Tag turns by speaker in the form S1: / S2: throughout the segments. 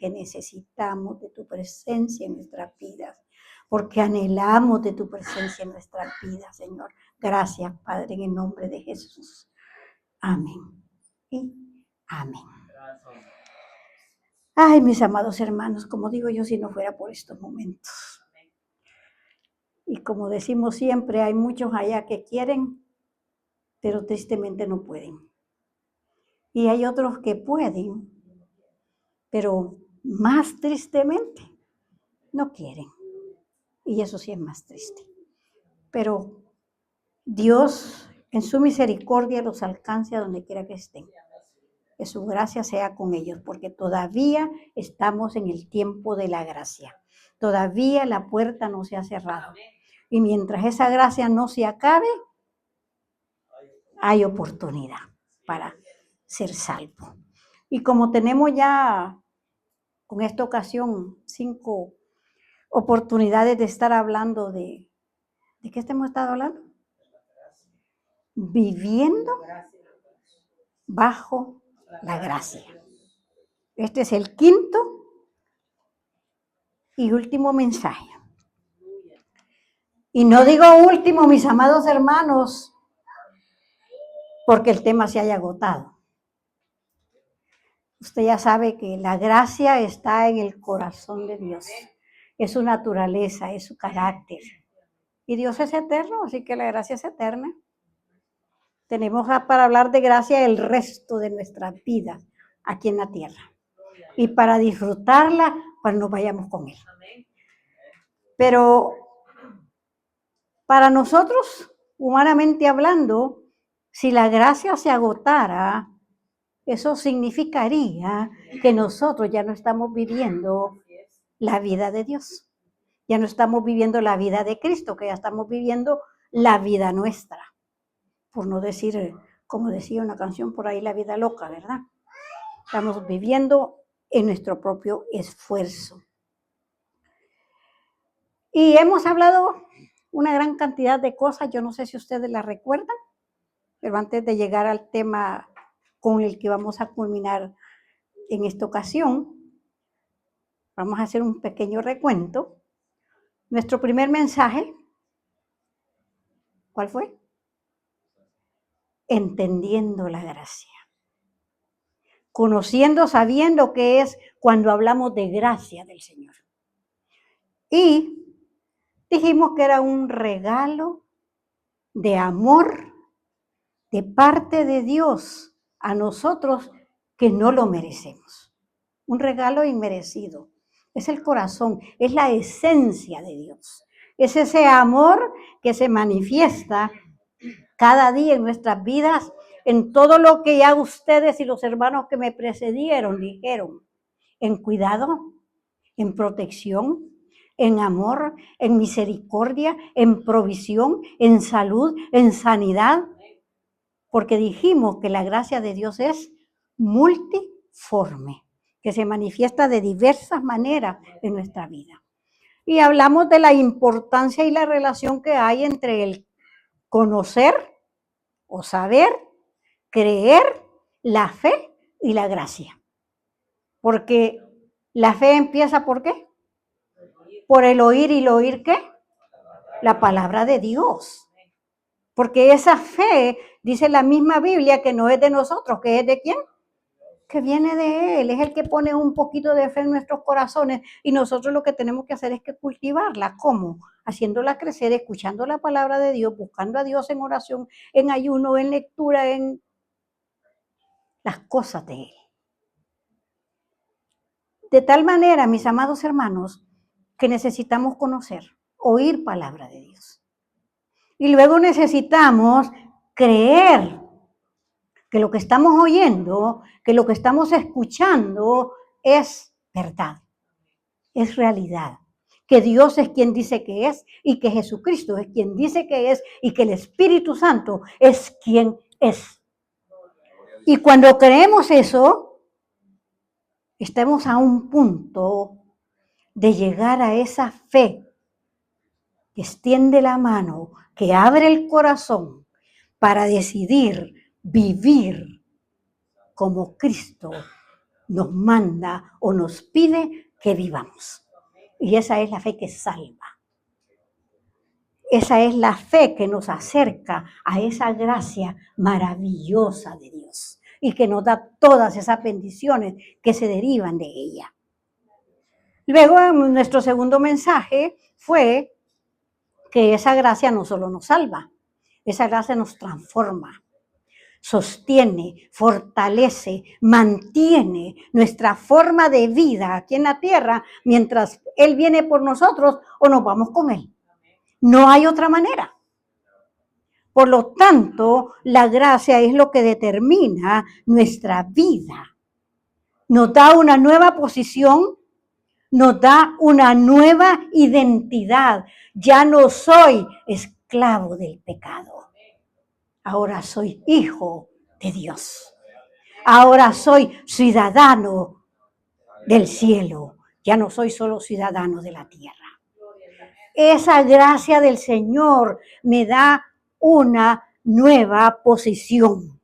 S1: porque necesitamos de tu presencia en nuestras vidas, porque anhelamos de tu presencia en nuestras vidas, Señor. Gracias, Padre, en el nombre de Jesús. Amén. Y amén. Ay, mis amados hermanos, como digo yo, si no fuera por estos momentos. Y como decimos siempre, hay muchos allá que quieren, pero tristemente no pueden. Y hay otros que pueden, pero más tristemente no quieren. Y eso sí es más triste. Pero Dios en su misericordia los alcance a donde quiera que estén. Que su gracia sea con ellos, porque todavía estamos en el tiempo de la gracia. Todavía la puerta no se ha cerrado. Y mientras esa gracia no se acabe, hay oportunidad para ser salvo. Y como tenemos ya con esta ocasión 5 oportunidades de estar hablando ¿de qué hemos estado hablando? Viviendo bajo la gracia. Este es el 5º y último mensaje. Y no digo último, mis amados hermanos, porque el tema se haya agotado. Usted ya sabe que la gracia está en el corazón de Dios. Es su naturaleza, es su carácter. Y Dios es eterno, así que la gracia es eterna. Tenemos para hablar de gracia el resto de nuestras vidas aquí en la tierra. Y para disfrutarla, cuando nos vayamos con Él. Pero para nosotros, humanamente hablando, si la gracia se agotara, eso significaría que nosotros ya no estamos viviendo la vida de Dios. Ya no estamos viviendo la vida de Cristo, que ya estamos viviendo la vida nuestra. Por no decir, como decía una canción por ahí, la vida loca, ¿verdad? Estamos viviendo en nuestro propio esfuerzo. Y hemos hablado una gran cantidad de cosas, yo no sé si ustedes las recuerdan, pero antes de llegar al tema con el que vamos a culminar en esta ocasión, vamos a hacer un pequeño recuento. Nuestro primer mensaje, ¿cuál fue? Entendiendo la gracia. Conociendo, sabiendo qué es cuando hablamos de gracia del Señor. Y dijimos que era un regalo de amor de parte de Dios a nosotros que no lo merecemos. Un regalo inmerecido. Es el corazón, es la esencia de Dios. Es ese amor que se manifiesta cada día en nuestras vidas, en todo lo que ya ustedes y los hermanos que me precedieron dijeron, en cuidado, en protección, en amor, en misericordia, en provisión, en salud, en sanidad, porque dijimos que la gracia de Dios es multiforme, que se manifiesta de diversas maneras en nuestra vida. Y hablamos de la importancia y la relación que hay entre el conocer o saber, creer, la fe y la gracia. Porque la fe empieza ¿por qué? Por el oír, y el oír ¿qué? La palabra de Dios. Porque esa fe, dice la misma Biblia, que no es de nosotros, que es de ¿quién? Que viene de Él, es el que pone un poquito de fe en nuestros corazones y nosotros lo que tenemos que hacer es que cultivarla. ¿Cómo? Haciéndola crecer, escuchando la palabra de Dios, buscando a Dios en oración, en ayuno, en lectura, en las cosas de Él. De tal manera, mis amados hermanos, que necesitamos conocer, oír palabra de Dios. Y luego necesitamos creer que lo que estamos oyendo, que lo que estamos escuchando es verdad, es realidad. Que Dios es quien dice que es y que Jesucristo es quien dice que es y que el Espíritu Santo es quien es. Y cuando creemos eso, estamos a un punto de llegar a esa fe que extiende la mano, que abre el corazón para decidir vivir como Cristo nos manda o nos pide que vivamos. Y esa es la fe que salva. Esa es la fe que nos acerca a esa gracia maravillosa de Dios y que nos da todas esas bendiciones que se derivan de ella. Luego, nuestro segundo mensaje fue que esa gracia no solo nos salva, esa gracia nos transforma, sostiene, fortalece, mantiene nuestra forma de vida aquí en la tierra mientras Él viene por nosotros o nos vamos con Él. No hay otra manera. Por lo tanto, la gracia es lo que determina nuestra vida. Nos da una nueva posición, nos da una nueva identidad. Ya no soy esclavo del pecado. Ahora soy hijo de Dios. Ahora soy ciudadano del cielo. Ya no soy solo ciudadano de la tierra. Esa gracia del Señor me da una nueva posición.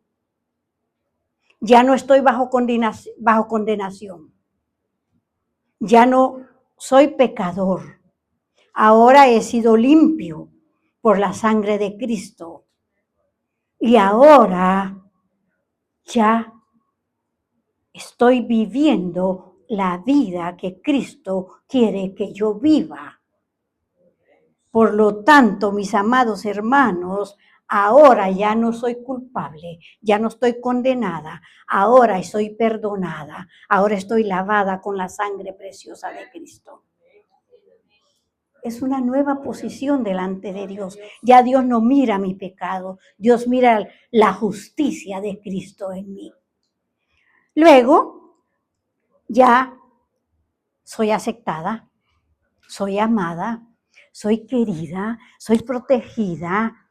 S1: Ya no estoy bajo condenación. Ya no soy pecador. Ahora he sido limpio por la sangre de Cristo. Y ahora ya estoy viviendo la vida que Cristo quiere que yo viva. Por lo tanto, mis amados hermanos, ahora ya no soy culpable, ya no estoy condenada, ahora soy perdonada, ahora estoy lavada con la sangre preciosa de Cristo. Es una nueva posición delante de Dios. Ya Dios no mira mi pecado, Dios mira la justicia de Cristo en mí. Luego, ya soy aceptada, soy amada, soy querida, soy protegida,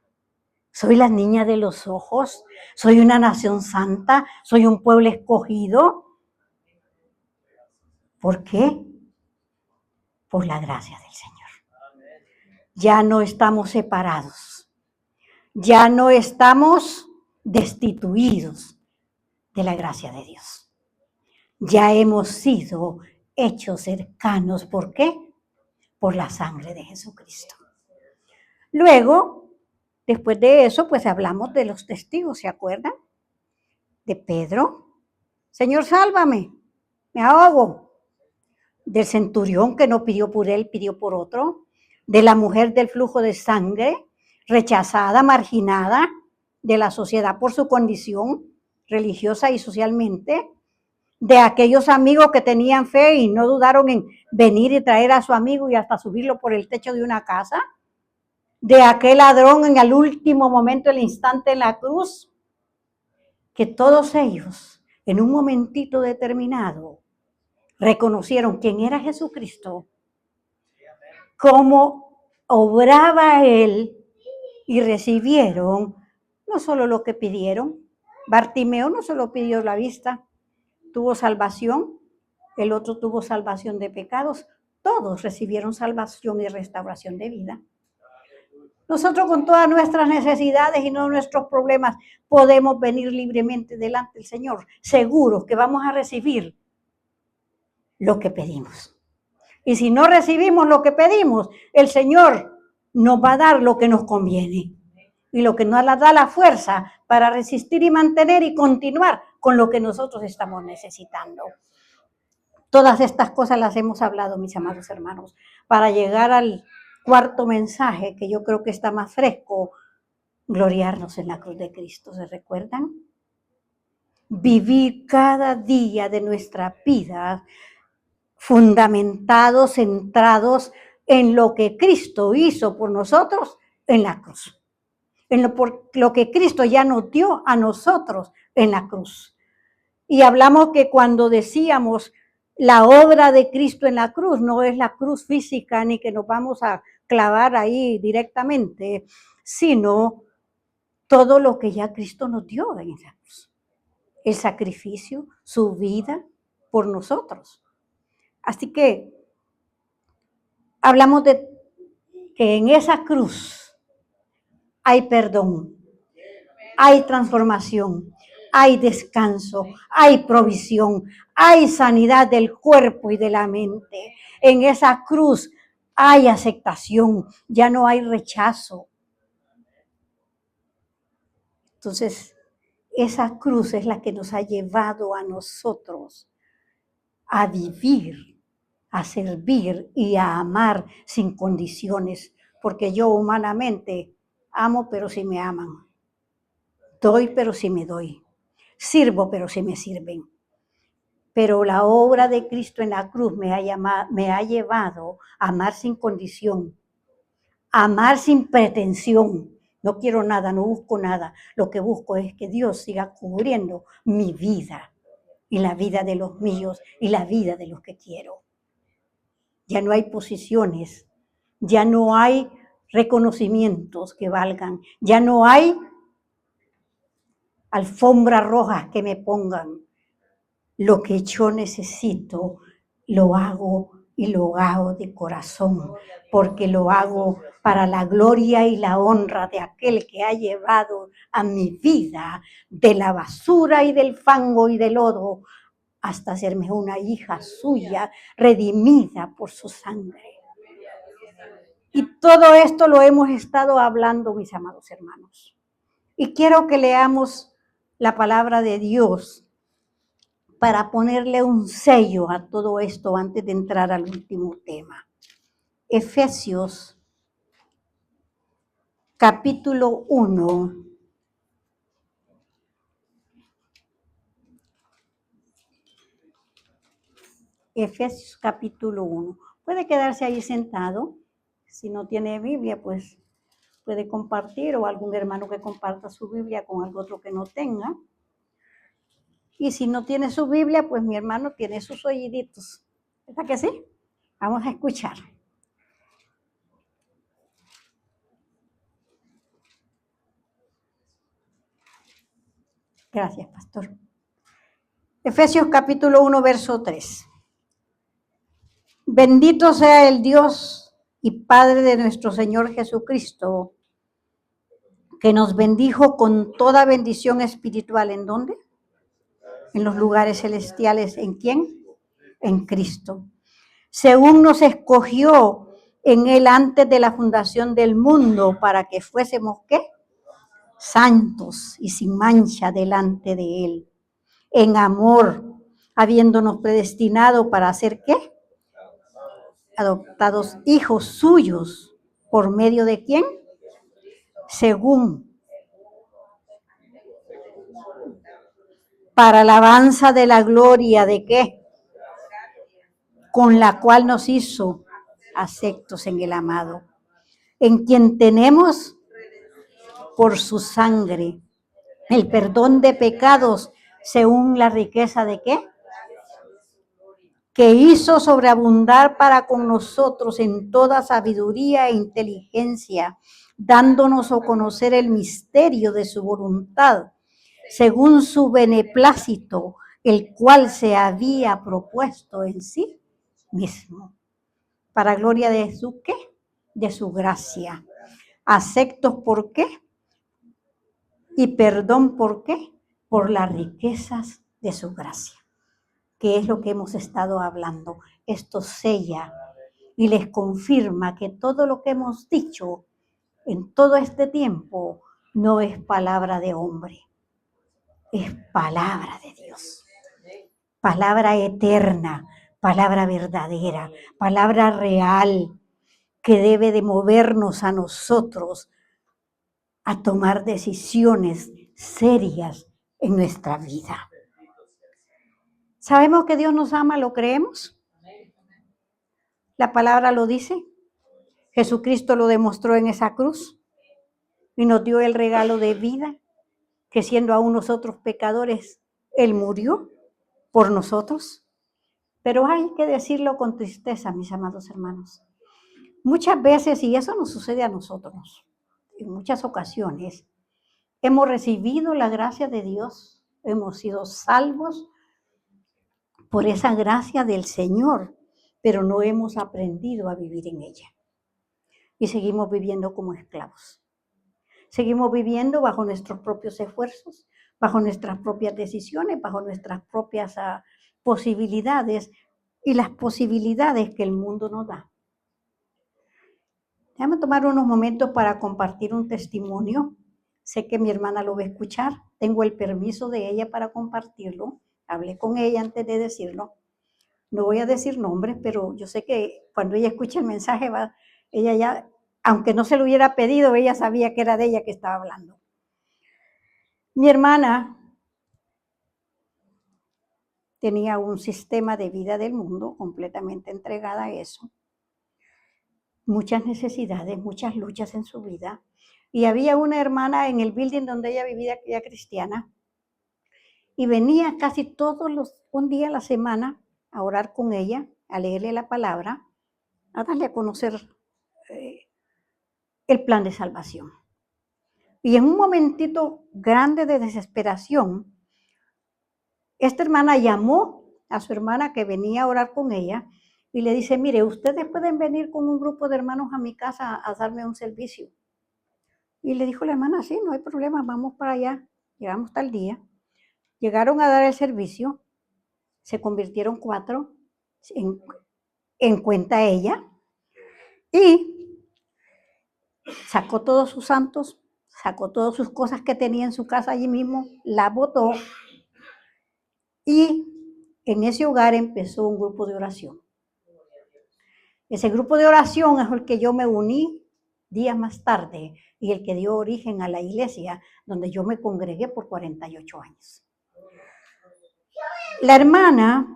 S1: soy la niña de los ojos, soy una nación santa, soy un pueblo escogido. ¿Por qué? Por la gracia del Señor. Ya no estamos separados, ya no estamos destituidos de la gracia de Dios. Ya hemos sido hechos cercanos. ¿Por qué? Por la sangre de Jesucristo. Luego, después de eso, pues hablamos de los testigos, ¿se acuerdan? De Pedro. Señor, sálvame, me ahogo. Del centurión que no pidió por él, pidió por otro. De la mujer del flujo de sangre, rechazada, marginada de la sociedad por su condición religiosa y socialmente. De aquellos amigos que tenían fe y no dudaron en venir y traer a su amigo y hasta subirlo por el techo de una casa. De aquel ladrón en el último momento, el instante en la cruz, que todos ellos, en un momentito determinado, reconocieron quién era Jesucristo, cómo obraba Él y recibieron no solo lo que pidieron. Bartimeo no solo pidió la vista, tuvo salvación, el otro tuvo salvación de pecados, todos recibieron salvación y restauración de vida. Nosotros con todas nuestras necesidades y no nuestros problemas podemos venir libremente delante del Señor, seguros que vamos a recibir lo que pedimos. Y si no recibimos lo que pedimos, el Señor nos va a dar lo que nos conviene y lo que nos da la fuerza para resistir y mantener y continuar con lo que nosotros estamos necesitando. Todas estas cosas las hemos hablado, mis amados hermanos, para llegar al cuarto mensaje, que yo creo que está más fresco: gloriarnos en la cruz de Cristo. ¿Se recuerdan? Vivir cada día de nuestra vida fundamentados, centrados en lo que Cristo hizo por nosotros en la cruz. Por lo que Cristo ya nos dio a nosotros en la cruz. Y hablamos que cuando decíamos la obra de Cristo en la cruz, no es la cruz física ni que nos vamos a clavar ahí directamente, sino todo lo que ya Cristo nos dio en la cruz. El sacrificio, su vida por nosotros. Así que hablamos de que en esa cruz hay perdón, hay transformación, hay descanso, hay provisión, hay sanidad del cuerpo y de la mente. En esa cruz hay aceptación, ya no hay rechazo. Entonces, esa cruz es la que nos ha llevado a nosotros a vivir, a servir y a amar sin condiciones, porque yo humanamente amo pero si me aman, doy pero si me doy, sirvo pero si me sirven. Pero la obra de Cristo en la cruz me ha llevado a amar sin condición, a amar sin pretensión. No quiero nada, no busco nada. Lo que busco es que Dios siga cubriendo mi vida y la vida de los míos y la vida de los que quiero. Ya no hay posiciones, ya no hay reconocimientos que valgan, ya no hay alfombras rojas que me pongan. Lo que yo necesito, lo hago y lo hago de corazón, porque lo hago para la gloria y la honra de aquel que ha llevado a mi vida de la basura y del fango y del lodo hasta hacerme una hija suya, redimida por su sangre. Y todo esto lo hemos estado hablando, mis amados hermanos. Y quiero que leamos la palabra de Dios para ponerle un sello a todo esto antes de entrar al último tema. Efesios capítulo 1. Efesios capítulo 1. Puede quedarse ahí sentado. Si no tiene Biblia, pues puede compartir, o algún hermano que comparta su Biblia con algún otro que no tenga. Y si no tiene su Biblia, pues mi hermano tiene sus oíditos. ¿Verdad que sí? Vamos a escuchar. Gracias, pastor. Efesios capítulo 1, verso 3. Bendito sea el Dios y Padre de nuestro Señor Jesucristo, que nos bendijo con toda bendición espiritual. ¿En dónde? En los lugares celestiales. ¿En quién? En Cristo. Según nos escogió en Él antes de la fundación del mundo, para que fuésemos, ¿qué? Santos y sin mancha delante de Él. En amor, habiéndonos predestinado para hacer, ¿qué? Adoptados hijos suyos. ¿Por medio de quién? Según. Para alabanza de la gloria de qué? Con la cual nos hizo aceptos en el amado, en quien tenemos por su sangre el perdón de pecados según la riqueza de qué? Que hizo sobreabundar para con nosotros en toda sabiduría e inteligencia, dándonos a conocer el misterio de su voluntad, según su beneplácito, el cual se había propuesto en sí mismo, para gloria de su ¿qué? De su gracia. Aceptos ¿por qué? Y perdón ¿por qué? Por las riquezas de su gracia, que es lo que hemos estado hablando. Esto sella y les confirma que todo lo que hemos dicho en todo este tiempo no es palabra de hombre, es palabra de Dios, palabra eterna, palabra verdadera, palabra real, que debe de movernos a nosotros a tomar decisiones serias en nuestra vida. ¿Sabemos que Dios nos ama? ¿Lo creemos? La palabra lo dice. Jesucristo lo demostró en esa cruz y nos dio el regalo de vida, que siendo aún nosotros pecadores, Él murió por nosotros. Pero hay que decirlo con tristeza, mis amados hermanos. Muchas veces, y eso nos sucede a nosotros, en muchas ocasiones, hemos recibido la gracia de Dios, hemos sido salvos por esa gracia del Señor, pero no hemos aprendido a vivir en ella. Y seguimos viviendo como esclavos. Seguimos viviendo bajo nuestros propios esfuerzos, bajo nuestras propias decisiones, bajo nuestras propias posibilidades y las posibilidades que el mundo nos da. Déjame tomar unos momentos para compartir un testimonio. Sé que mi hermana lo va a escuchar. Tengo el permiso de ella para compartirlo. Hablé con ella antes de decirlo. No voy a decir nombres, pero yo sé que cuando ella escuche el mensaje, ella ya, aunque no se lo hubiera pedido, ella sabía que era de ella que estaba hablando. Mi hermana tenía un sistema de vida del mundo completamente entregada a eso. Muchas necesidades, muchas luchas en su vida. Y había una hermana en el building donde ella vivía, que era cristiana, y venía casi un día a la semana a orar con ella, a leerle la palabra, a darle a conocer el plan de salvación. Y en un momentito grande de desesperación, esta hermana llamó a su hermana que venía a orar con ella y le dice, mire, ustedes pueden venir con un grupo de hermanos a mi casa a darme un servicio. Y le dijo la hermana, sí, no hay problema, vamos para allá. Llegamos tal día. Llegaron a dar el servicio, se convirtieron 4 en cuenta ella y sacó todos sus santos, sacó todas sus cosas que tenía en su casa allí mismo, la botó y en ese hogar empezó un grupo de oración. Ese grupo de oración es el que yo me uní días más tarde y el que dio origen a la iglesia donde yo me congregué por 48 años. La hermana,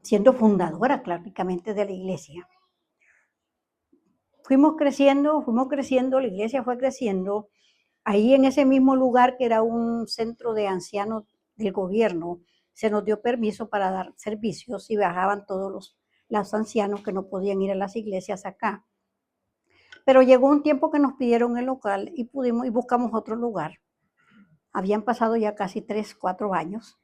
S1: siendo fundadora prácticamente de la iglesia, fuimos creciendo, la iglesia fue creciendo. Ahí en ese mismo lugar que era un centro de ancianos del gobierno, se nos dio permiso para dar servicios y bajaban todos los ancianos que no podían ir a las iglesias acá. Pero llegó un tiempo que nos pidieron el local y buscamos otro lugar. Habían pasado ya casi 3, 4 años.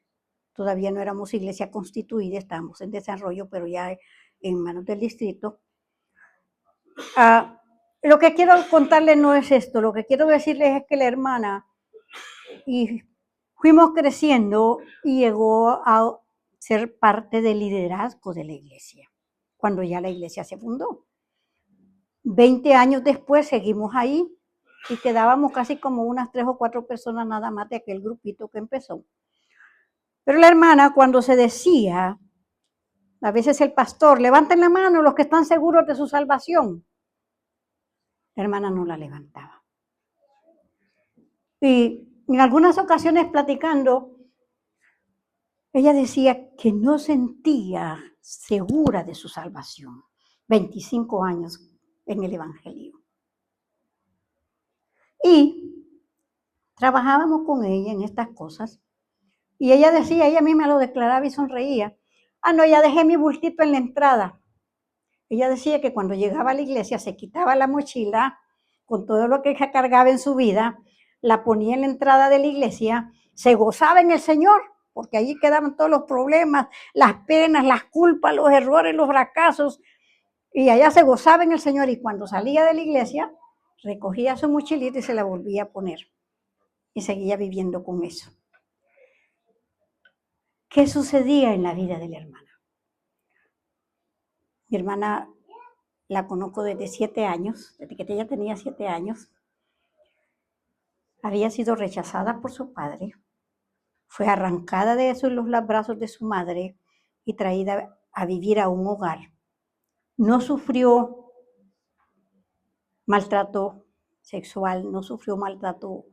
S1: Todavía no éramos iglesia constituida, estábamos en desarrollo, pero ya en manos del distrito. Lo que quiero contarles no es esto, lo que quiero decirles es que la hermana, y fuimos creciendo y llegó a ser parte del liderazgo de la iglesia, cuando ya la iglesia se fundó. 20 años después seguimos ahí y quedábamos casi como unas 3 o 4 personas nada más de aquel grupito que empezó. Pero la hermana, cuando se decía, a veces el pastor, levanten la mano los que están seguros de su salvación, la hermana no la levantaba. Y en algunas ocasiones platicando, ella decía que no sentía segura de su salvación. 25 años en el evangelio. Y trabajábamos con ella en estas cosas. Y ella decía, ella misma lo declaraba y sonreía. No, ya dejé mi bultito en la entrada. Ella decía que cuando llegaba a la iglesia se quitaba la mochila con todo lo que ella cargaba en su vida, la ponía en la entrada de la iglesia, se gozaba en el Señor, porque allí quedaban todos los problemas, las penas, las culpas, los errores, los fracasos, y allá se gozaba en el Señor, y cuando salía de la iglesia, recogía su mochilita y se la volvía a poner, y seguía viviendo con eso. ¿Qué sucedía en la vida de la hermana? Mi hermana la conozco desde 7 años, desde que ella tenía 7 años. Había sido rechazada por su padre, fue arrancada de los brazos de su madre y traída a vivir a un hogar. No sufrió maltrato sexual, no sufrió maltrato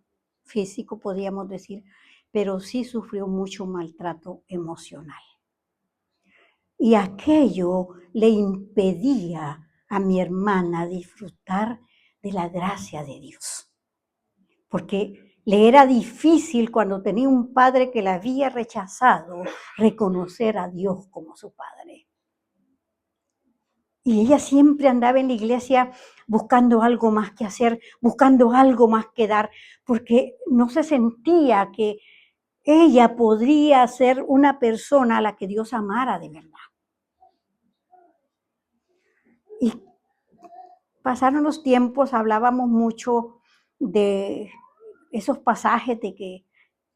S1: físico, podríamos decir, pero sí sufrió mucho maltrato emocional. Y aquello le impedía a mi hermana disfrutar de la gracia de Dios. Porque le era difícil cuando tenía un padre que la había rechazado reconocer a Dios como su padre. Y ella siempre andaba en la iglesia buscando algo más que hacer, buscando algo más que dar, porque no se sentía que ella podría ser una persona a la que Dios amara de verdad. Y pasaron los tiempos, hablábamos mucho de esos pasajes de que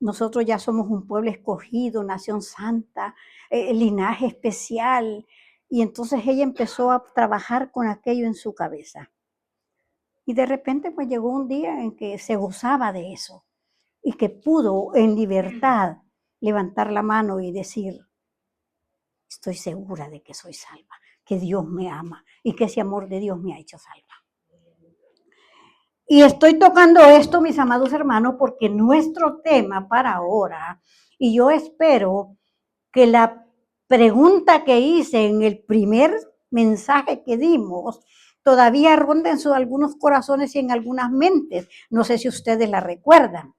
S1: nosotros ya somos un pueblo escogido, nación santa, linaje especial. Y entonces ella empezó a trabajar con aquello en su cabeza. Y de repente pues llegó un día en que se gozaba de eso y que pudo en libertad levantar la mano y decir, estoy segura de que soy salva, que Dios me ama y que ese amor de Dios me ha hecho salva. Y estoy tocando esto, mis amados hermanos, porque nuestro tema para ahora, y yo espero que la pregunta que hice en el primer mensaje que dimos todavía ronda en algunos corazones y en algunas mentes. No sé si ustedes la recuerdan.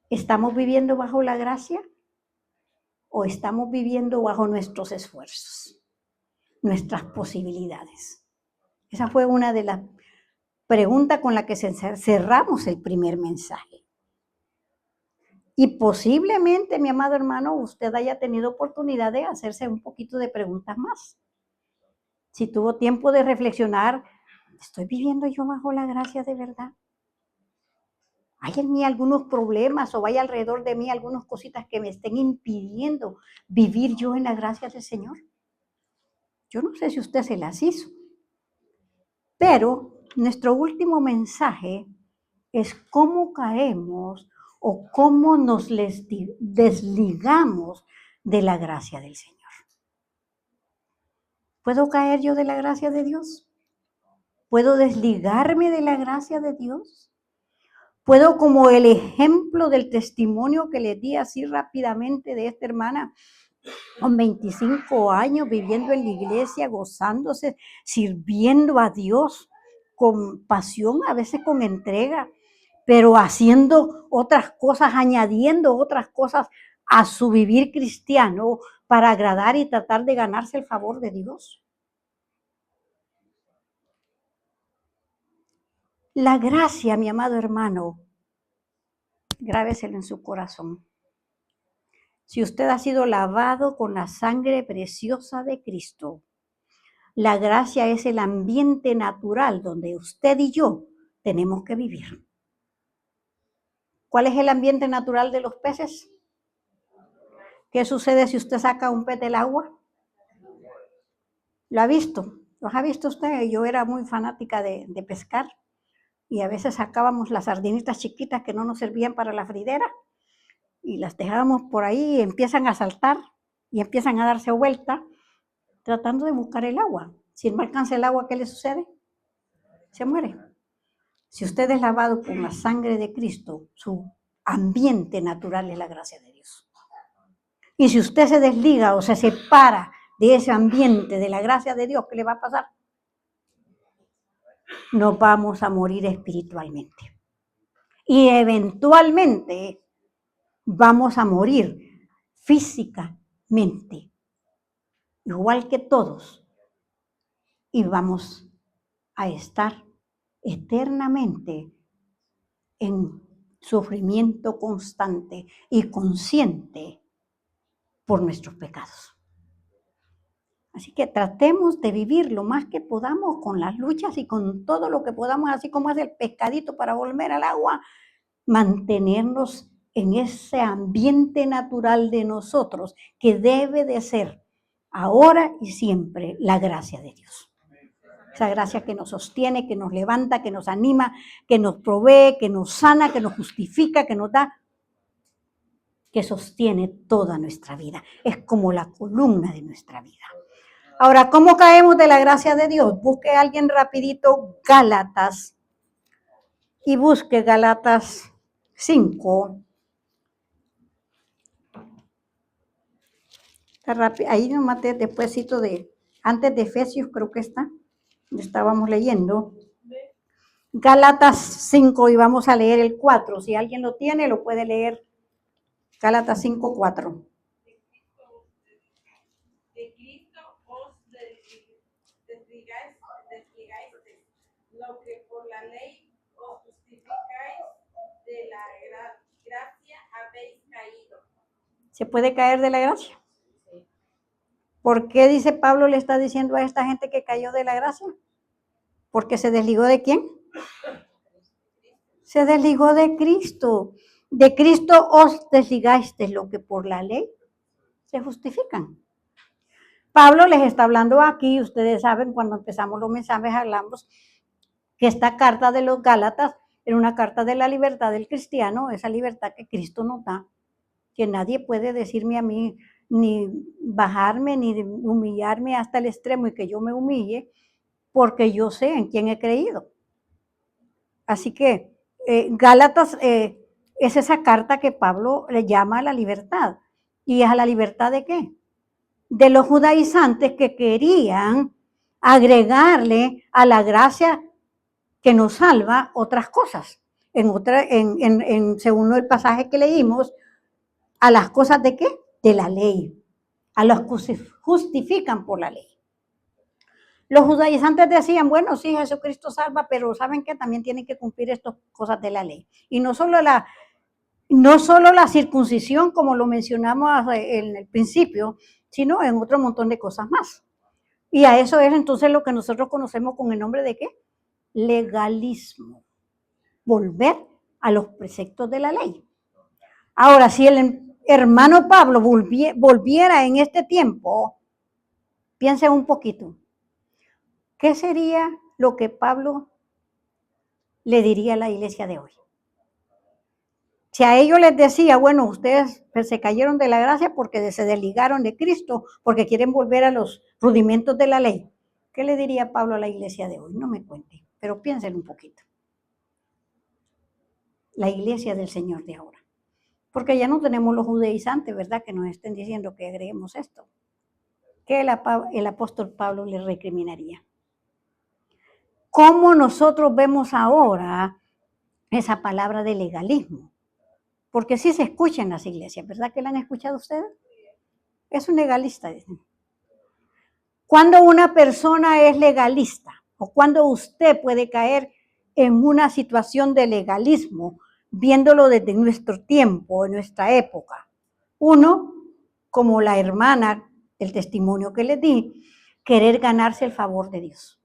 S1: ¿Estamos viviendo bajo la gracia o estamos viviendo bajo nuestros esfuerzos, nuestras posibilidades? Esa fue una de las preguntas con la que cerramos el primer mensaje. Y posiblemente, mi amado hermano, usted haya tenido oportunidad de hacerse un poquito de preguntas más. Si tuvo tiempo de reflexionar, ¿estoy viviendo yo bajo la gracia de verdad? ¿Hay en mí algunos problemas o hay alrededor de mí algunas cositas que me estén impidiendo vivir yo en la gracia del Señor? Yo no sé si usted se las hizo, pero nuestro último mensaje es cómo caemos o cómo nos desligamos de la gracia del Señor. ¿Puedo caer yo de la gracia de Dios? ¿Puedo desligarme de la gracia de Dios? ¿Puedo, como el ejemplo del testimonio que le di así rápidamente de esta hermana, con 25 años viviendo en la iglesia, gozándose, sirviendo a Dios con pasión, a veces con entrega, pero haciendo otras cosas, añadiendo otras cosas a su vivir cristiano para agradar y tratar de ganarse el favor de Dios? La gracia, mi amado hermano, grábeselo en su corazón. Si usted ha sido lavado con la sangre preciosa de Cristo, la gracia es el ambiente natural donde usted y yo tenemos que vivir. ¿Cuál es el ambiente natural de los peces? ¿Qué sucede si usted saca un pez del agua? ¿Lo ha visto? ¿Los ha visto usted? Yo era muy fanática de pescar y a veces sacábamos las sardinitas chiquitas que no nos servían para la fridera y las dejábamos por ahí y empiezan a saltar y empiezan a darse vuelta tratando de buscar el agua. Si no alcanza el agua, ¿qué le sucede? Se muere. Si usted es lavado con la sangre de Cristo, su ambiente natural es la gracia de Dios. Y si usted se desliga o se separa de ese ambiente de la gracia de Dios, ¿qué le va a pasar? Nos vamos a morir espiritualmente. Y eventualmente vamos a morir físicamente, igual que todos. Y vamos a estar eternamente en sufrimiento constante y consciente por nuestros pecados. Así que tratemos de vivir lo más que podamos con las luchas y con todo lo que podamos, así como hace el pescadito para volver al agua, mantenernos en ese ambiente natural de nosotros que debe de ser ahora y siempre la gracia de Dios. Esa gracia que nos sostiene, que nos levanta, que nos anima, que nos provee, que nos sana, que nos justifica, que nos da, que sostiene toda nuestra vida. Es como la columna de nuestra vida. Ahora, ¿cómo caemos de la gracia de Dios? Busque a alguien rapidito Gálatas y busque Gálatas 5. Ahí nomás despuésito antes de Efesios creo que está, estábamos leyendo. Gálatas 5 y vamos a leer el 4. Si alguien lo tiene, lo puede leer. Gálatas 5, 4.
S2: De Cristo os desligáis, lo que por la ley os justificáis, de la gracia habéis caído.
S1: ¿Se puede caer de la gracia? ¿Por qué dice Pablo le está diciendo a esta gente que cayó de la gracia? ¿Porque se desligó de quién? Se desligó de Cristo. De Cristo os desligáis de lo que por la ley se justifican. Pablo les está hablando aquí, ustedes saben, cuando empezamos los mensajes hablamos que esta carta de los Gálatas era una carta de la libertad del cristiano, esa libertad que Cristo nos da, que nadie puede decirme a mí, ni bajarme, ni humillarme hasta el extremo y que yo me humille, porque yo sé en quién he creído. Así que Gálatas es esa carta que Pablo le llama a la libertad. ¿Y es a la libertad de qué? De los judaizantes que querían agregarle a la gracia que nos salva otras cosas. Según el pasaje que leímos, a las cosas de qué? De la ley. A los que se justifican por la ley. Los judaizantes decían, bueno, sí, Jesucristo salva, pero ¿saben qué? También tienen que cumplir estas cosas de la ley. Y no solo la circuncisión, como lo mencionamos en el principio, sino en otro montón de cosas más. Y a eso es entonces lo que nosotros conocemos con el nombre de ¿qué? Legalismo. Volver a los preceptos de la ley. Ahora, si el hermano Pablo volviera en este tiempo, piensen un poquito. ¿Qué sería lo que Pablo le diría a la iglesia de hoy? Si a ellos les decía, bueno, ustedes se cayeron de la gracia porque se desligaron de Cristo, porque quieren volver a los rudimentos de la ley, ¿qué le diría Pablo a la iglesia de hoy? No me cuente, pero piensen un poquito. La iglesia del Señor de ahora. Porque ya no tenemos los judaizantes, ¿verdad? Que nos estén diciendo que agreguemos esto. ¿Qué el apóstol Pablo le recriminaría? ¿Cómo nosotros vemos ahora esa palabra de legalismo? Porque sí se escucha en las iglesias, ¿verdad que la han escuchado ustedes? Es un legalista, dicen. Cuando una persona es legalista o cuando usted puede caer en una situación de legalismo, viéndolo desde nuestro tiempo, en nuestra época. Uno, como la hermana, el testimonio que le di, querer ganarse el favor de Dios,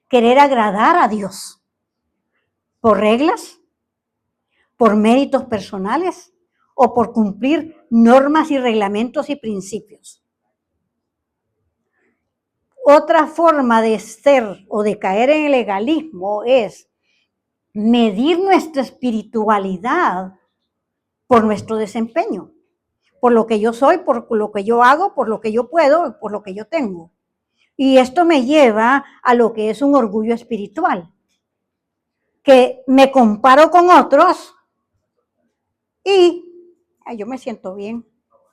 S1: querer agradar a Dios por reglas, por méritos personales o por cumplir normas y reglamentos y principios. Otra forma de ser o de caer en el legalismo es medir nuestra espiritualidad por nuestro desempeño, por lo que yo soy, por lo que yo hago, por lo que yo puedo, por lo que yo tengo. Y esto me lleva a lo que es un orgullo espiritual, que me comparo con otros y yo me siento bien,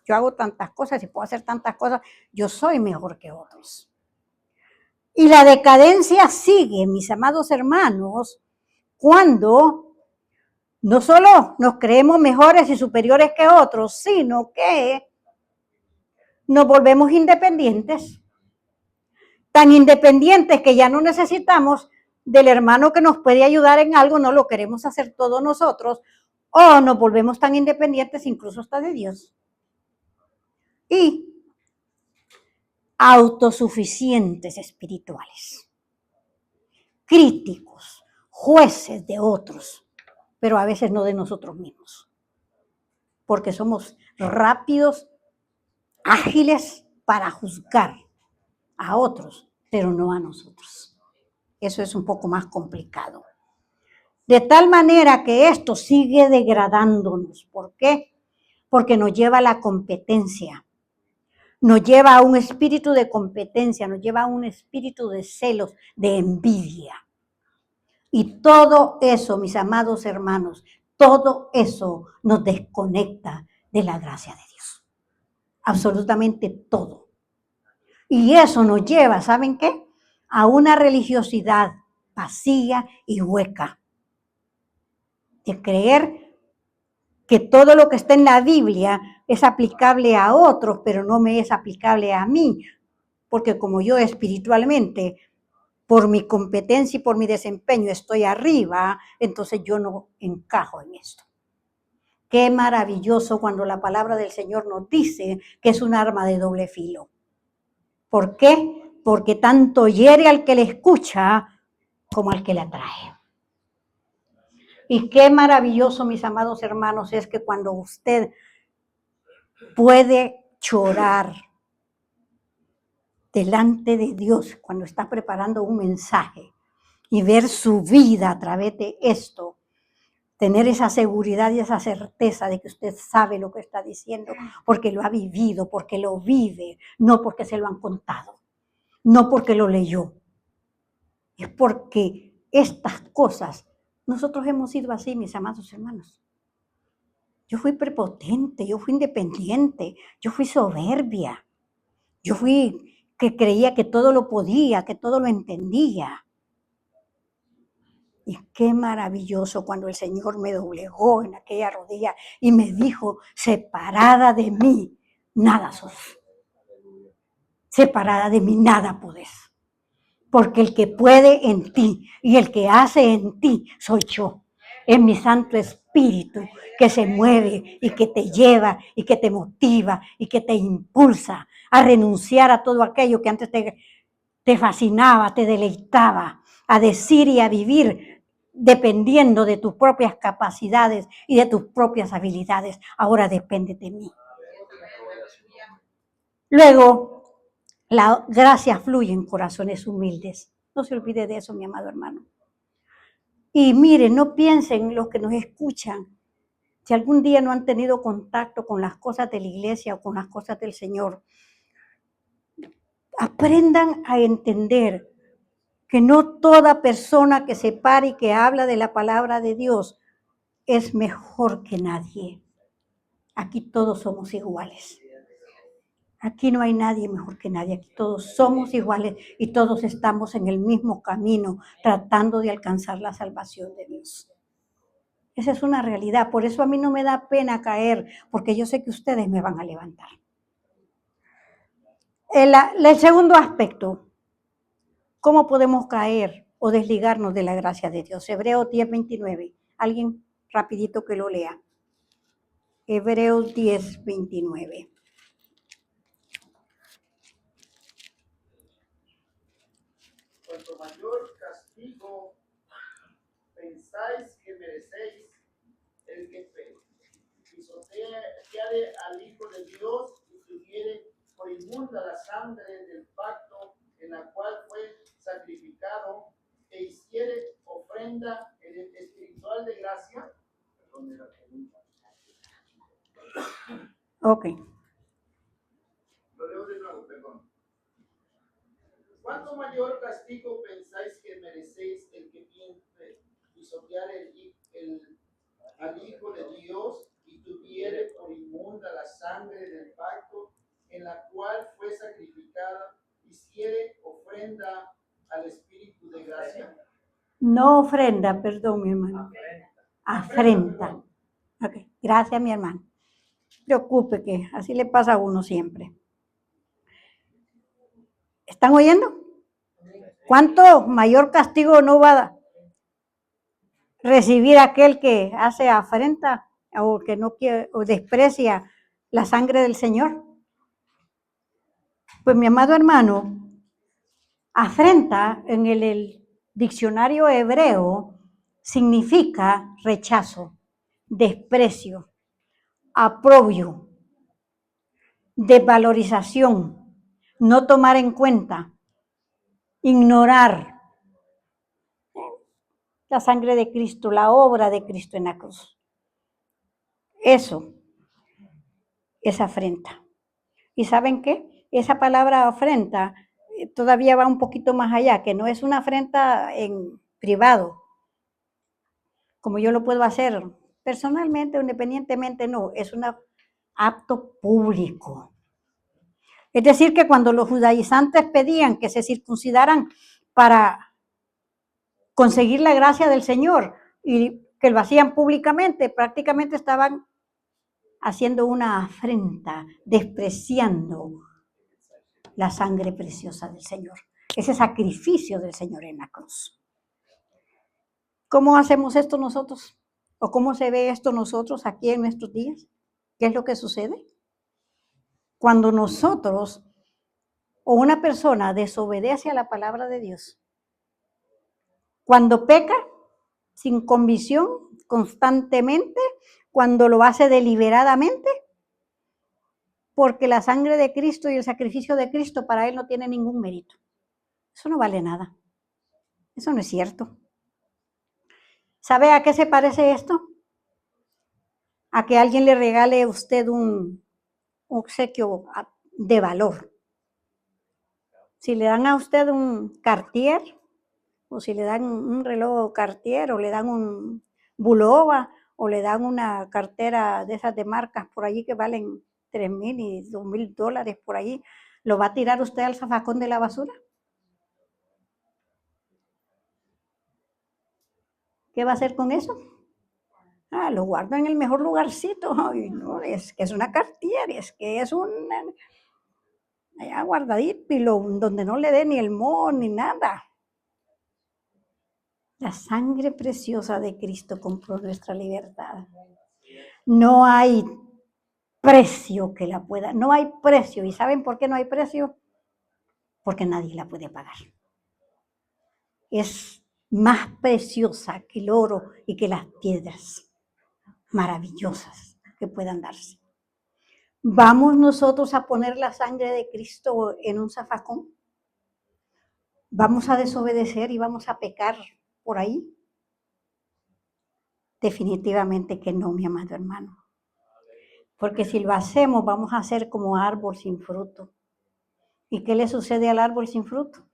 S1: yo hago tantas cosas y puedo hacer tantas cosas, yo soy mejor que otros. Y la decadencia sigue, mis amados hermanos, cuando no solo nos creemos mejores y superiores que otros, sino que nos volvemos independientes. Tan independientes que ya no necesitamos del hermano que nos puede ayudar en algo, no lo queremos hacer todos nosotros, o nos volvemos tan independientes incluso hasta de Dios. Y autosuficientes espirituales, críticos, jueces de otros, pero a veces no de nosotros mismos, porque somos rápidos, ágiles para juzgar a otros, pero no a nosotros. Eso es un poco más complicado. De tal manera que esto sigue degradándonos. ¿Por qué? Porque nos lleva a la competencia, nos lleva a un espíritu de competencia, nos lleva a un espíritu de celos, de envidia. Y todo eso, mis amados hermanos, todo eso nos desconecta de la gracia de Dios. Absolutamente todo. Y eso nos lleva, ¿saben qué? A una religiosidad vacía y hueca. De creer que todo lo que está en la Biblia es aplicable a otros, pero no me es aplicable a mí. Porque como yo espiritualmente, por mi competencia y por mi desempeño estoy arriba, entonces yo no encajo en esto. Qué maravilloso cuando la palabra del Señor nos dice que es un arma de doble filo. ¿Por qué? Porque tanto hiere al que le escucha como al que le atrae. Y qué maravilloso, mis amados hermanos, es que cuando usted puede llorar delante de Dios, cuando está preparando un mensaje y ver su vida a través de esto, tener esa seguridad y esa certeza de que usted sabe lo que está diciendo, porque lo ha vivido, porque lo vive, no porque se lo han contado, no porque lo leyó. Es porque estas cosas, nosotros hemos sido así, mis amados hermanos. Yo fui prepotente, yo fui independiente, yo fui soberbia, yo fui que creía que todo lo podía, que todo lo entendía. Y qué maravilloso cuando el Señor me doblegó en aquella rodilla y me dijo, separada de mí, nada sos. Separada de mí, nada podés. Porque el que puede en ti y el que hace en ti soy yo. Es mi Santo Espíritu que se mueve y que te lleva y que te motiva y que te impulsa a renunciar a todo aquello que antes te fascinaba, te deleitaba, a decir y a vivir dependiendo de tus propias capacidades y de tus propias habilidades. Ahora depende de mí. Luego, la gracia fluye en corazones humildes. No se olvide de eso, mi amado hermano. Y miren, no piensen los que nos escuchan, si algún día no han tenido contacto con las cosas de la iglesia o con las cosas del Señor, aprendan a entender que no toda persona que se pare y que habla de la palabra de Dios es mejor que nadie. Aquí todos somos iguales. Aquí no hay nadie mejor que nadie, aquí todos somos iguales y todos estamos en el mismo camino tratando de alcanzar la salvación de Dios. Esa es una realidad, por eso a mí no me da pena caer, porque yo sé que ustedes me van a levantar. El segundo aspecto, ¿cómo podemos caer o desligarnos de la gracia de Dios? Hebreos 10:29. Alguien rapidito que lo lea. Hebreos 10:29.
S3: Cuanto mayor castigo pensáis que merecéis, el que pisoteare al Hijo de Dios y tuviere por inmunda la sangre del pacto en la cual fue sacrificado, e hiciere ofrenda espiritual de gracia. Perdón, la pregunta.
S1: Ok.
S3: Lo leo de nuevo, perdón. ¿Cuánto mayor castigo pensáis que merecéis el que pisoteare al Hijo de Dios y tuviere por inmunda la sangre del pacto en la cual fue sacrificada, hiciere ofrenda al Espíritu de gracia?
S1: No ofrenda, perdón, mi hermano. Afrenta. Ok, gracias, mi hermano. Preocupe que así le pasa a uno siempre. ¿Están oyendo? ¿Cuánto mayor castigo no va a recibir aquel que hace afrenta o que no quiere o desprecia la sangre del Señor? Pues mi amado hermano, afrenta en el diccionario hebreo significa rechazo, desprecio, aprobio, desvalorización, no tomar en cuenta, ignorar la sangre de Cristo, la obra de Cristo en la cruz. Eso es afrenta. ¿Y saben qué? Esa palabra afrenta todavía va un poquito más allá, que no es una afrenta en privado, como yo lo puedo hacer personalmente o independientemente, no, es un acto público. Es decir, que cuando los judaizantes pedían que se circuncidaran para conseguir la gracia del Señor y que lo hacían públicamente, prácticamente estaban haciendo una afrenta, despreciando la sangre preciosa del Señor, ese sacrificio del Señor en la cruz. ¿Cómo hacemos esto nosotros? ¿O cómo se ve esto nosotros aquí en nuestros días? ¿Qué es lo que sucede? Cuando nosotros o una persona desobedece a la palabra de Dios, cuando peca sin convicción, constantemente cuando lo hace deliberadamente, porque la sangre de Cristo y el sacrificio de Cristo para él no tiene ningún mérito. Eso no vale nada. Eso no es cierto. ¿Sabe a qué se parece esto? A que alguien le regale a usted un obsequio de valor. Si le dan a usted un Cartier, o si le dan un reloj Cartier, o le dan un Bulova, o le dan una cartera de esas de marcas por allí que valen $3,000 y $2,000 por allí, ¿lo va a tirar usted al zafacón de la basura? ¿Qué va a hacer con eso? Lo guardo en el mejor lugarcito. Ay, no, es que es una Cartier, es que es un allá guardadito y donde no le dé ni el moho ni nada. La sangre preciosa de Cristo compró nuestra libertad. No hay precio que la pueda, no hay precio. ¿Y saben por qué no hay precio? Porque nadie la puede pagar. Es más preciosa que el oro y que las piedras maravillosas que puedan darse. ¿Vamos nosotros a poner la sangre de Cristo en un zafacón? ¿Vamos a desobedecer y vamos a pecar por ahí? Definitivamente que no, mi amado hermano. Porque si lo hacemos, vamos a ser como árbol sin fruto. ¿Y qué le sucede al árbol sin fruto?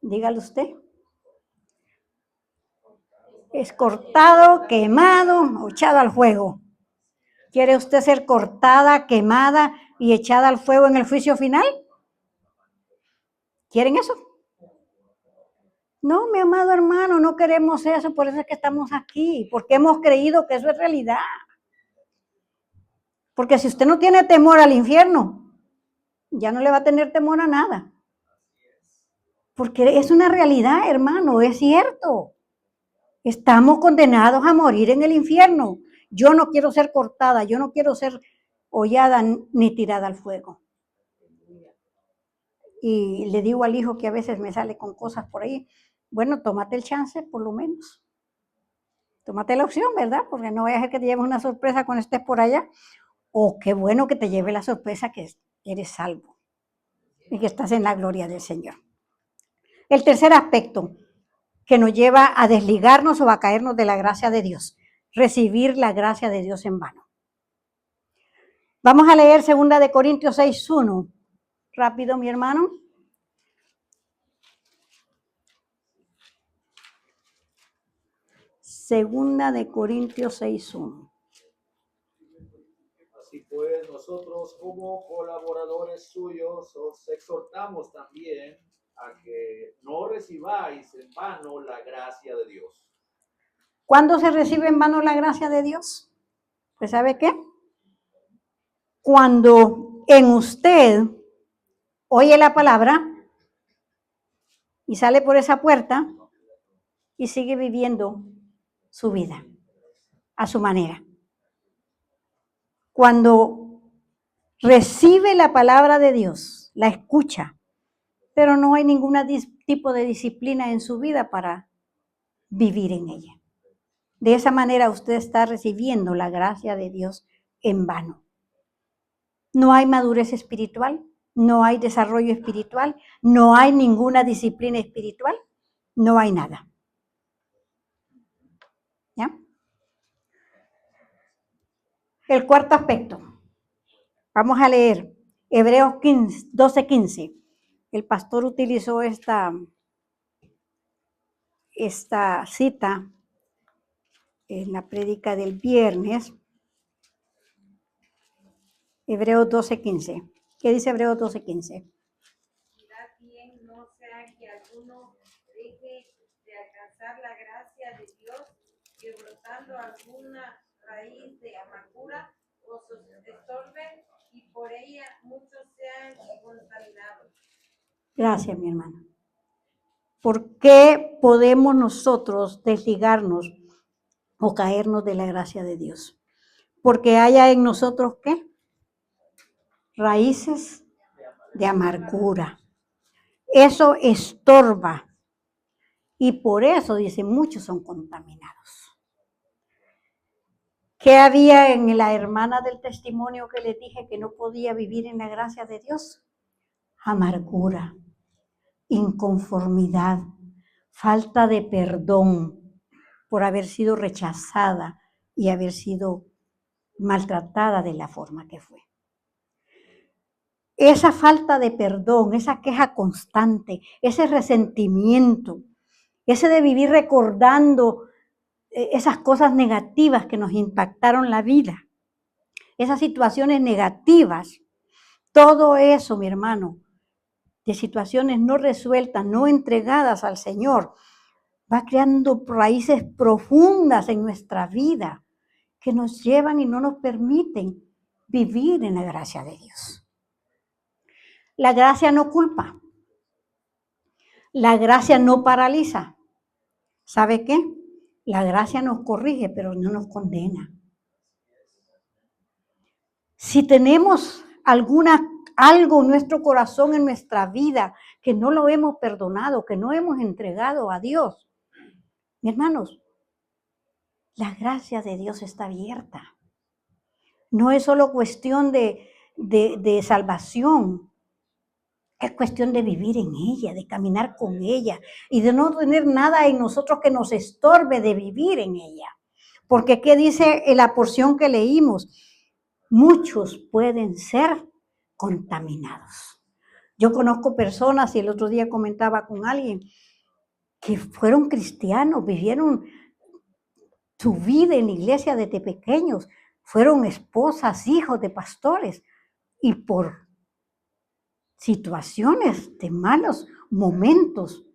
S1: Dígale usted. Es cortado, quemado o echado al fuego. ¿Quiere usted ser cortada, quemada y echada al fuego en el juicio final? ¿Quieren eso? No, mi amado hermano, no queremos eso, por eso es que estamos aquí, porque hemos creído que eso es realidad. Porque si usted no tiene temor al infierno, ya no le va a tener temor a nada. Porque es una realidad, hermano, es cierto. Estamos condenados a morir en el infierno. Yo no quiero ser cortada, yo no quiero ser hollada ni tirada al fuego. Y le digo al hijo que a veces me sale con cosas por ahí, bueno, tómate el chance por lo menos. Tómate la opción, ¿verdad? Porque no vaya a ser que te lleves una sorpresa cuando estés por allá. O qué bueno que te lleve la sorpresa que eres salvo y que estás en la gloria del Señor. El tercer aspecto que nos lleva a desligarnos o a caernos de la gracia de Dios, recibir la gracia de Dios en vano. Vamos a leer 2 Corintios 6:1. Rápido, mi hermano. Segunda de Corintios 6:1.
S4: Así pues, nosotros como colaboradores suyos os exhortamos también a que no recibáis en vano la gracia de Dios.
S1: ¿Cuándo se recibe en vano la gracia de Dios? Pues ¿sabe qué? Cuando en usted oye la palabra y sale por esa puerta y sigue viviendo su vida a su manera. Cuando recibe la palabra de Dios, la escucha, pero no hay ningún tipo de disciplina en su vida para vivir en ella. De esa manera usted está recibiendo la gracia de Dios en vano. No hay madurez espiritual, no hay desarrollo espiritual, no hay ninguna disciplina espiritual, no hay nada. ¿Ya? El cuarto aspecto. Vamos a leer Hebreos 12:15. El pastor utilizó esta cita en la prédica del viernes. Hebreos 12:15. ¿Qué dice Hebreos 12:15?
S2: Mirad bien, no sea que alguno deje de alcanzar la gracia de Dios, que brotando alguna raíz de amargura os estorbe y por ella muchos sean contaminados.
S1: Gracias, mi hermano. ¿Por qué podemos nosotros desligarnos o caernos de la gracia de Dios? Porque haya en nosotros, ¿qué? Raíces de amargura. Eso estorba. Y por eso, dice, muchos son contaminados. ¿Qué había en la hermana del testimonio que les dije que no podía vivir en la gracia de Dios? Amargura, inconformidad, falta de perdón por haber sido rechazada y haber sido maltratada de la forma que fue. Esa falta de perdón, esa queja constante, ese resentimiento, ese de vivir recordando esas cosas negativas que nos impactaron la vida, esas situaciones negativas, todo eso, mi hermano, de situaciones no resueltas, no entregadas al Señor, va creando raíces profundas en nuestra vida que nos llevan y no nos permiten vivir en la gracia de Dios. La gracia no culpa. La gracia no paraliza. ¿Sabe qué? La gracia nos corrige, pero no nos condena. Si tenemos algo en nuestro corazón, en nuestra vida, que no lo hemos perdonado, que no hemos entregado a Dios, mis hermanos, la gracia de Dios está abierta. No es solo cuestión de salvación, es cuestión de vivir en ella, de caminar con ella y de no tener nada en nosotros que nos estorbe de vivir en ella. Porque ¿qué dice en la porción que leímos? Muchos pueden ser contaminados. Yo conozco personas, y el otro día comentaba con alguien, que fueron cristianos, vivieron su vida en la iglesia desde pequeños, fueron esposas, hijos de pastores, y por situaciones de malos momentos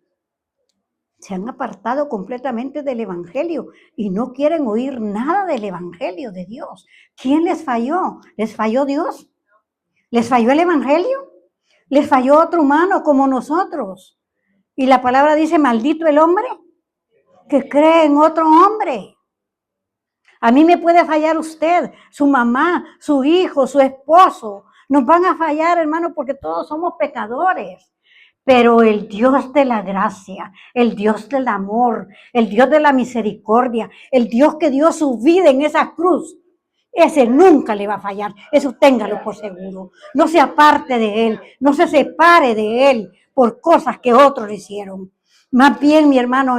S1: se han apartado completamente del evangelio y no quieren oír nada del evangelio de Dios. ¿Quién les falló? ¿Les falló Dios? ¿Les falló el evangelio? ¿Les falló otro humano como nosotros? Y la palabra dice, maldito el hombre que cree en otro hombre. A mí me puede fallar usted, su mamá, su hijo, su esposo. Nos van a fallar, hermano, porque todos somos pecadores. Pero el Dios de la gracia, el Dios del amor, el Dios de la misericordia, el Dios que dio su vida en esa cruz, ese nunca le va a fallar. Eso téngalo por seguro. No se aparte de Él, no se separe de Él por cosas que otros le hicieron. Más bien, mi hermano,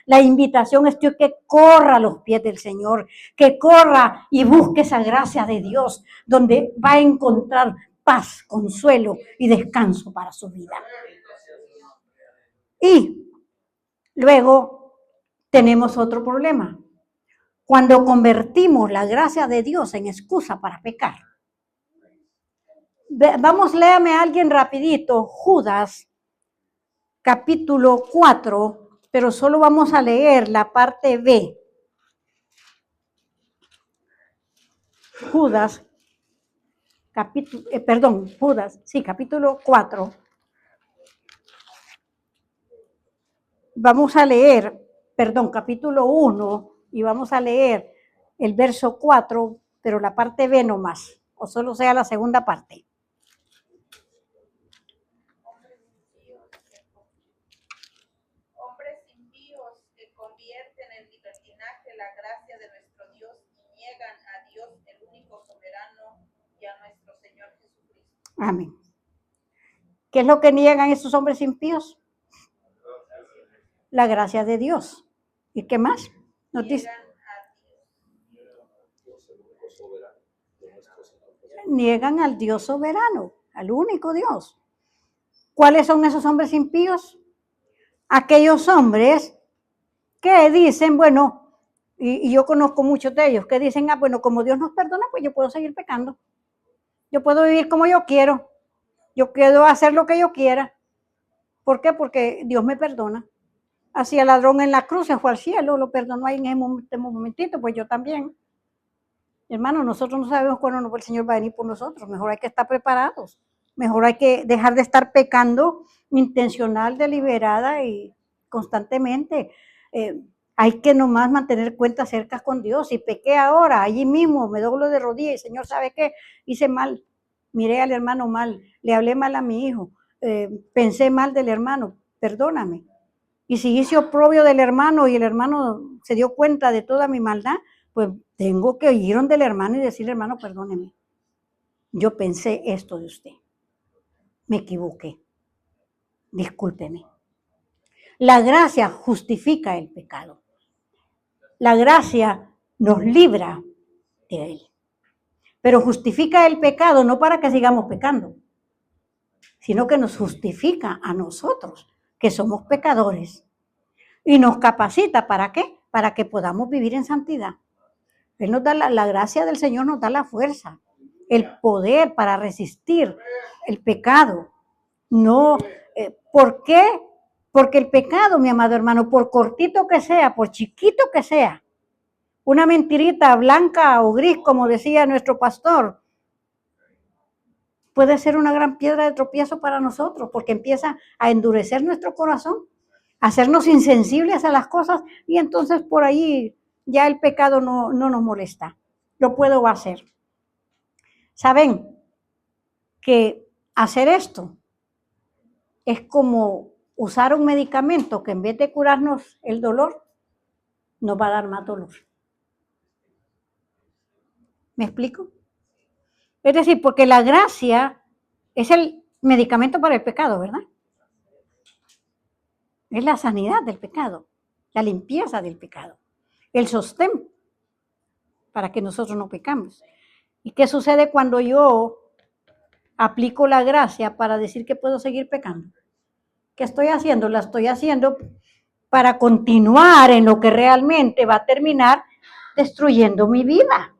S1: la invitación es que corra a los pies del Señor, que corra y busque esa gracia de Dios, donde va a encontrar paz, consuelo y descanso para su vida. Y luego tenemos otro problema. Cuando convertimos la gracia de Dios en excusa para pecar. Vamos, léame a alguien rapidito, Judas, capítulo 4, pero solo vamos a leer la parte B. Judas, capítulo 4. Vamos a leer, capítulo 1, y vamos a leer el verso 4, pero la parte B nomás, o solo sea la segunda parte.
S2: Hombres impíos que convierten en libertinaje la gracia de nuestro Dios y niegan a Dios, el único soberano, y a nuestro Señor Jesucristo.
S1: Amén. ¿Qué es lo que niegan esos hombres impíos? La gracia de Dios. ¿Y qué más? Nos dice. Niegan al Dios soberano, al único Dios. ¿Cuáles son esos hombres impíos? Aquellos hombres que dicen, bueno, y yo conozco muchos de ellos, que dicen, bueno, como Dios nos perdona, pues yo puedo seguir pecando. Yo puedo vivir como yo quiero. Yo puedo hacer lo que yo quiera. ¿Por qué? Porque Dios me perdona. Así el ladrón en la cruz se fue al cielo, lo perdonó ahí en ese momentito, pues yo también. Hermano, nosotros no sabemos cuándo el Señor va a venir por nosotros. Mejor hay que estar preparados. Mejor hay que dejar de estar pecando intencional, deliberada y constantemente. Hay que nomás mantener cuentas cercas con Dios. Si pequé ahora, allí mismo, me doblo de rodillas y Señor, ¿sabe qué? Hice mal. Miré al hermano mal. Le hablé mal a mi hijo. Pensé mal del hermano. Perdóname. Y si hice oprobio del hermano y el hermano se dio cuenta de toda mi maldad, pues tengo que ir donde el hermano y decirle, hermano, perdóneme. Yo pensé esto de usted. Me equivoqué. Discúlpeme. La gracia justifica el pecado. La gracia nos libra de él. Pero justifica el pecado no para que sigamos pecando, sino que nos justifica a nosotros, que somos pecadores. Y nos capacita, ¿para qué? Para que podamos vivir en santidad. Él nos da la gracia del Señor, nos da la fuerza, el poder para resistir el pecado. No, ¿por qué? Porque el pecado, mi amado hermano, por cortito que sea, por chiquito que sea, una mentirita blanca o gris, como decía nuestro pastor, puede ser una gran piedra de tropiezo para nosotros, porque empieza a endurecer nuestro corazón, a hacernos insensibles a las cosas, y entonces por ahí ya el pecado no nos molesta. Lo puedo hacer. ¿Saben que hacer esto es como usar un medicamento que en vez de curarnos el dolor, nos va a dar más dolor? ¿Me explico? Es decir, porque la gracia es el medicamento para el pecado, ¿verdad? Es la sanidad del pecado, la limpieza del pecado, el sostén para que nosotros no pecamos. ¿Y qué sucede cuando yo aplico la gracia para decir que puedo seguir pecando? ¿Qué estoy haciendo? La estoy haciendo para continuar en lo que realmente va a terminar destruyendo mi vida.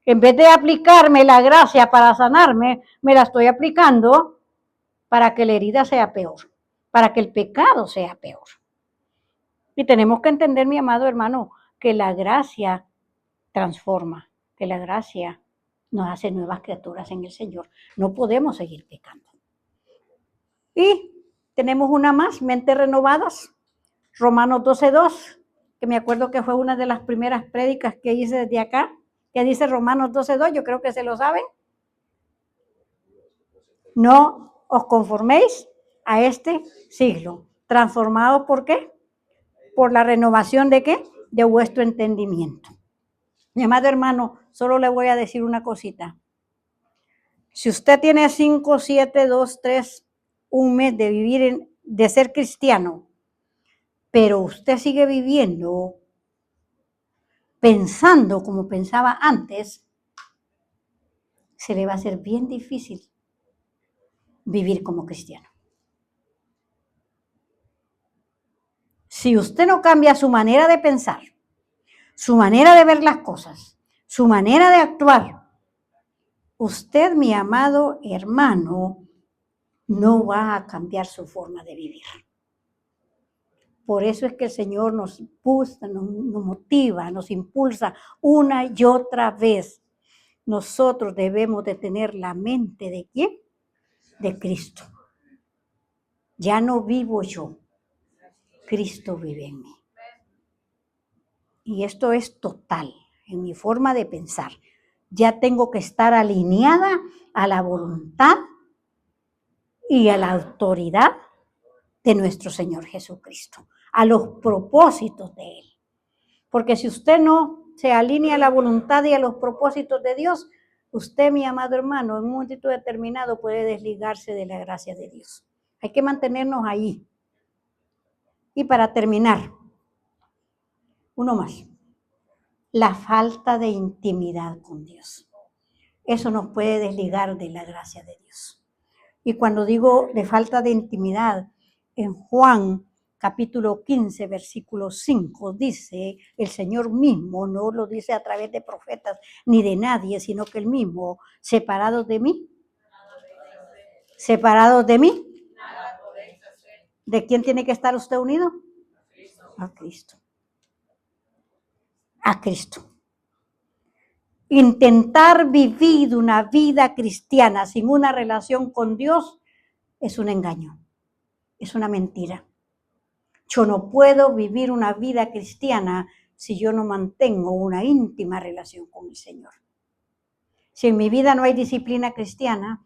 S1: En vez de aplicarme la gracia para sanarme, me la estoy aplicando para que la herida sea peor, para que el pecado sea peor. Y tenemos que entender, mi amado hermano, que la gracia transforma, que la gracia nos hace nuevas criaturas en el Señor. No podemos seguir pecando. Y tenemos una más, mentes renovadas, Romanos 12:2, que me acuerdo que fue una de las primeras prédicas que hice desde acá, que dice Romanos 12:2, yo creo que se lo saben. No os conforméis a este siglo, transformados ¿por qué? Por la renovación ¿de qué? De vuestro entendimiento. Mi amado hermano, solo le voy a decir una cosita. Si usted tiene 5, 7, 2, 3, un mes de vivir, de ser cristiano, pero usted sigue viviendo pensando como pensaba antes, se le va a hacer bien difícil vivir como cristiano. Si usted no cambia su manera de pensar, su manera de ver las cosas, su manera de actuar, usted, mi amado hermano, no va a cambiar su forma de vivir. Por eso es que el Señor nos motiva, nos impulsa una y otra vez. Nosotros debemos de tener la mente ¿de quién? De Cristo. Ya no vivo yo, Cristo vive en mí. Y esto es total en mi forma de pensar. Ya tengo que estar alineada a la voluntad y a la autoridad de nuestro Señor Jesucristo, a los propósitos de Él. Porque si usted no se alinea a la voluntad y a los propósitos de Dios, usted, mi amado hermano, en un momento determinado puede desligarse de la gracia de Dios. Hay que mantenernos ahí. Y para terminar, uno más. La falta de intimidad con Dios. Eso nos puede desligar de la gracia de Dios. Y cuando digo de falta de intimidad, en Juan capítulo 15, versículo 5, dice el Señor mismo, no lo dice a través de profetas ni de nadie, sino que él mismo, separados de mí, ¿de quién tiene que estar usted unido? A Cristo. A Cristo. Intentar vivir una vida cristiana sin una relación con Dios es un engaño, es una mentira. Yo no puedo vivir una vida cristiana si yo no mantengo una íntima relación con el Señor. Si en mi vida no hay disciplina cristiana,